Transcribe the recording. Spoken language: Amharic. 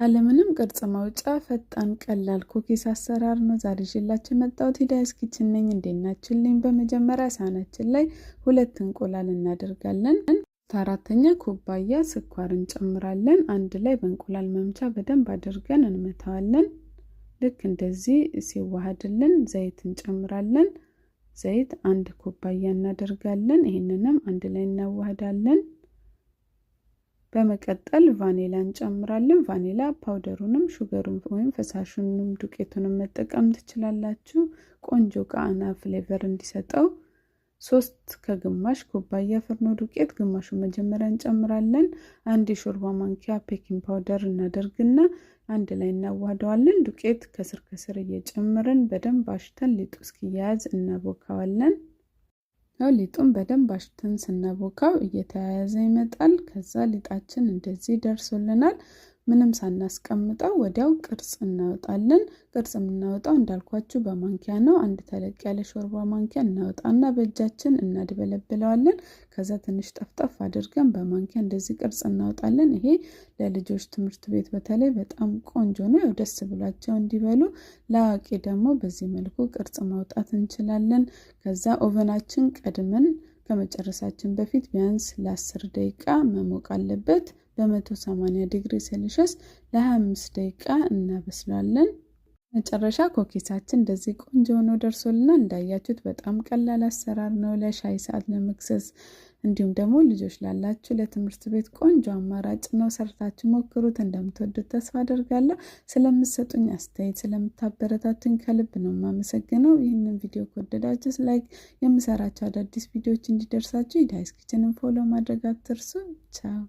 ያለምንም ቅርጽ ማውጫ ፈጣን ቀላል ኩኪስ አሰራር ነው ዛሬ ይዤላችሁ የመጣሁት። ሂዳያስ ኪችን ነኝ። እንዴት ናችሁልኝ? በመጀመሪያ ሳህናችን ላይ 2 እንቁላል እናደርጋለን። 4ኛ ኩባያ ስኳር እንጨምራለን። አንድ ላይ በእንቁላል መምቻ በደንብ አድርገን እንመታዋለን። ልክ እንደዚህ ሲዋሃድልን ዘይት እንጨምራለን። ዘይት 1 ኩባያ እናደርጋለን። ይሄንንም አንድ ላይ እናዋሃዳለን። በመቀጠል ቫኒላ እንጨምራለን። ቫኒላ ፓውደሩንም ሹገሩን ወይም ፈሳሹንም ዱቄቱንም መጠቀም ትችላላችሁ። ቆንጆ ቃና ፍሌቨር እንዲሰጠው 3 ከግማሽ ኩባያ ፍርኖ ዱቄት ግማሹን መጀመሪያ እንጨምራለን። 1 የሾርባ ማንኪያ ቤኪንግ ፓውደር እናደርግና አንድ ላይ እናዋህደዋለን። ዱቄት ከስር ከስር እየጨመርን በደንብ አሽተን ሊጡ እስኪያያዝ እናቦካዋለን። ሊጡን በደንብ አሽተን ስናቦካው እየተያያዘ ይመጣል። ከዛ ሊጣችን እንደዚህ ደርሶልናል። ምንም ሳናስቀምጠው ወዲያው ቅርጽ እናወጣለን። ቅርጽ የምናወጣው እንዳልኳችሁ በማንኪያ ነው። አንድ ተለቅ ያለ ሾርባ ማንኪያ እናወጣና በእጃችን እናድበለብለዋለን። ከዛ ትንሽ ጠፍጠፍ አድርገን በማንኪያ እንደዚህ ቅርጽ እናወጣለን። ይሄ ለልጆች ትምህርት ቤት በተለይ በጣም ቆንጆ ነው፣ ደስ ብሏቸው እንዲበሉ። ለአዋቂ ደግሞ በዚህ መልኩ ቅርጽ ማውጣት እንችላለን። ከዛ ኦቨናችን ቀድመን ከመጨረሳችን በፊት ቢያንስ ለ10 ደቂቃ መሞቅ አለበት። በ180 ዲግሪ ሴልሺየስ ለ25 ደቂቃ እናበስላለን። መጨረሻ ኩኪሳችን እንደዚህ ቆንጆ ሆኖ ደርሶልናል። እንዳያችሁት በጣም ቀላል አሰራር ነው። ለሻይ ሰዓት፣ ለመክሰስ እንዲሁም ደግሞ ልጆች ላላችሁ ለትምህርት ቤት ቆንጆ አማራጭ ነው። ሰርታችሁ ሞክሩት። እንደምትወዱት ተስፋ አደርጋለሁ። ስለምትሰጡኝ አስተያየት፣ ስለምታበረታቱኝ ከልብ ነው የማመሰግነው። ይህንን ቪዲዮ ከወደዳችሁ ላይክ፣ የምሰራቸው አዳዲስ ቪዲዮዎች እንዲደርሳችሁ ሂዳያስ ኪችንን ፎሎ ማድረግ አትርሱ። ቻው።